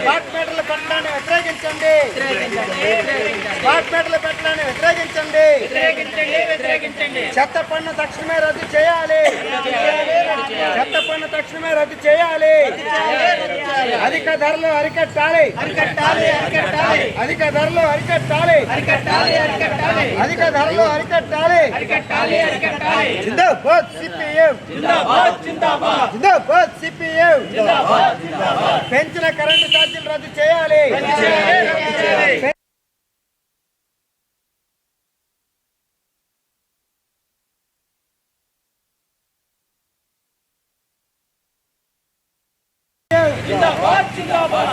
Smart మీటర్ల పెట్టడాన్ని వ్యతిరేకించండి. Smart మీటర్ల పెట్టడాన్ని వ్యతిరేకించండి. చెత్త పన్ను తక్షణమే రద్దు చేయాలి. చెత్త పన్ను తక్షణమే రద్దు చేయాలి. అధిక ధరలు అరికట్టాలి. అధిక ధరలు అరికట్టాలి. అధిక ధరలు అరికట్టాలి. జిందాబాద్ సిపిఎం. జిందాబాద్ సిపిఎం. పెంచిన కరెంటు ఛార్జీలు రద్దు చేయాలి.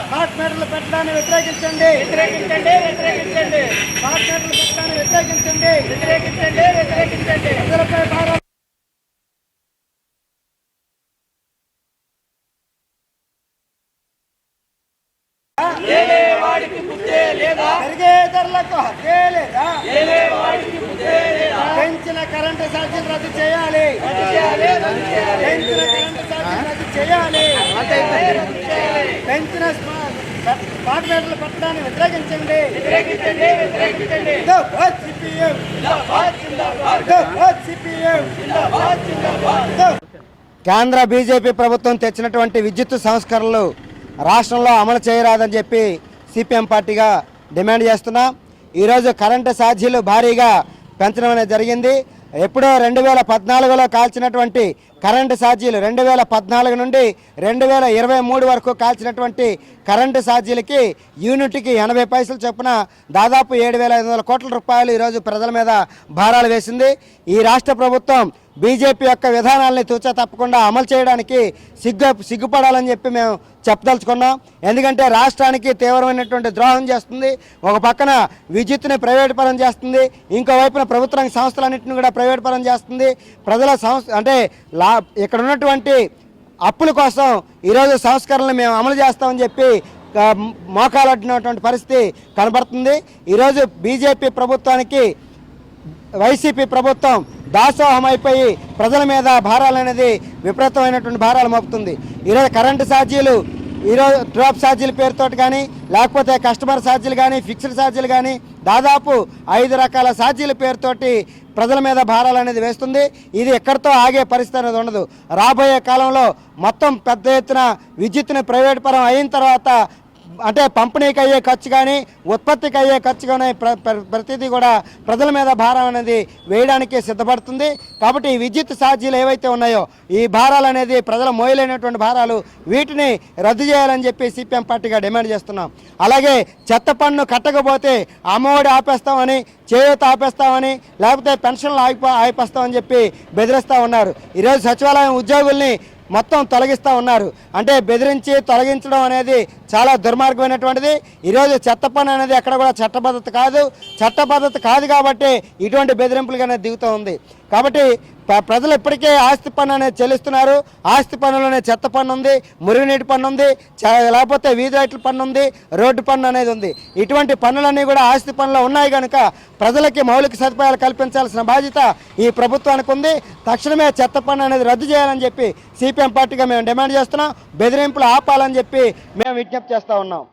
స్మార్ట్ మీటర్లు పెట్టడాన్ని వ్యతిరేకించండి. స్మార్ట్ మీటర్లు పెట్టడాన్ని వ్యతిరేకించండి. ప్రజలపై భారం పెరిగే ధరలకు హక్కే లేదా? పెంచిన కరెంటు ఛార్జీలు రద్దు చేయాలి. పెంచిన కరెంటు ఛార్జీలు రద్దు చేయాలి. పెంచిన స్మార్ట్ మీటర్లు పెట్టడాన్ని వ్యతిరేకించండి. కేంద్ర బీజేపీ ప్రభుత్వం తెచ్చినటువంటి విద్యుత్ సంస్కరణలు రాష్ట్రంలో అమలు చేయరాదని చెప్పి సిపిఎం పార్టీగా డిమాండ్ చేస్తున్నాం. ఈరోజు కరెంటు ఛార్జీలు భారీగా పెంచడం అనేది జరిగింది. ఎప్పుడో 2014లో కాల్చినటువంటి కరెంటు ఛార్జీలు 2014 నుండి 2023 వరకు కాల్చినటువంటి కరెంటు ఛార్జీలకి యూనిట్కి 80 పైసలు చొప్పున దాదాపు 7,500 కోట్ల రూపాయలు ఈరోజు ప్రజల మీద భారాలు వేసింది. ఈ రాష్ట్ర ప్రభుత్వం బీజేపీ యొక్క విధానాలని తూచా తప్పకుండా అమలు చేయడానికి సిగ్గుపడాలని చెప్పి మేము చెప్పదలుచుకున్నాం. ఎందుకంటే రాష్ట్రానికి తీవ్రమైనటువంటి ద్రోహం చేస్తుంది. ఒక పక్కన విద్యుత్తుని ప్రైవేటు పరం చేస్తుంది, ఇంకోవైపున ప్రభుత్వ రంగ సంస్థలన్నింటినీ కూడా ప్రైవేటు పరం చేస్తుంది. ప్రజల అంటే ఇక్కడ ఉన్నటువంటి అప్పుల కోసం ఈరోజు సంస్కరణలు మేము అమలు చేస్తామని చెప్పి మోకాలడ్డినటువంటి పరిస్థితి కనబడుతుంది. ఈరోజు బీజేపీ ప్రభుత్వానికి వైసీపీ ప్రభుత్వం దాసోహం అయిపోయి ప్రజల మీద భారాలు అనేది విపరీతమైనటువంటి భారాలు మోపుతుంది. ఈరోజు కరెంటు ఛార్జీలు ఈరోజు డ్రాప్ ఛార్జీల పేరుతోటి కానీ లేకపోతే కస్టమర్ ఛార్జీలు కానీ ఫిక్స్డ్ ఛార్జీలు కానీ దాదాపు 5 రకాల ఛార్జీల పేరుతోటి ప్రజల మీద భారాలు అనేది వేస్తుంది. ఇది ఎక్కడితో ఆగే పరిస్థితి అనేది ఉండదు. రాబోయే కాలంలో మొత్తం పెద్ద ఎత్తున విద్యుత్తుని ప్రైవేట్ పరం అయిన తర్వాత అంటే పంపిణీకి అయ్యే ఖర్చు కానీ ఉత్పత్తికి అయ్యే ఖర్చు కానీ ప్రతిదీ కూడా ప్రజల మీద భారం అనేది వేయడానికి సిద్ధపడుతుంది. కాబట్టి ఈ విద్యుత్ ఛార్జీలు ఏవైతే ఉన్నాయో ఈ భారాలు అనేది ప్రజల మోయలేనటువంటి భారాలు వీటిని రద్దు చేయాలని చెప్పి సిపిఎం పార్టీగా డిమాండ్ చేస్తున్నాం. అలాగే చెత్త పన్ను కట్టకపోతే అమ్మఒడి ఆపేస్తామని, చేయూత ఆపేస్తామని, లేకపోతే పెన్షన్లు ఆపేస్తామని చెప్పి బెదిరిస్తూ ఉన్నారు. ఈరోజు సచివాలయం ఉద్యోగుల్ని మొత్తం తొలగిస్తూ ఉన్నారు. అంటే బెదిరించి తొలగించడం అనేది చాలా దుర్మార్గమైనటువంటిది. ఈరోజు చెత్త పన్ను అనేది ఎక్కడ కూడా చట్టబద్ధత కాదు కాబట్టి ఇటువంటి బెదిరింపులుగానే దిగుతూ ఉంది. కాబట్టి ప్రజలు ఇప్పటికే ఆస్తి పన్ను అనేది చెల్లిస్తున్నారు. ఆస్తి పన్నులోనే చెత్త పన్ను ఉంది, మురుగునీటి పన్ను ఉంది, లేకపోతే వీధి లైట్ల పన్ను ఉంది, రోడ్డు పన్ను అనేది ఉంది. ఇటువంటి పన్నులన్నీ కూడా ఆస్తి పన్నులో ఉన్నాయి కనుక ప్రజలకి మౌలిక సదుపాయాలు కల్పించాల్సిన బాధ్యత ఈ ప్రభుత్వానికి ఉంది. తక్షణమే చెత్త పన్ను అనేది రద్దు చేయాలని చెప్పి సిపిఎం పార్టీగా మేము డిమాండ్ చేస్తున్నాం. బెదిరింపులు ఆపాలని చెప్పి మేము విజ్ఞప్తి చేస్తూ ఉన్నాం.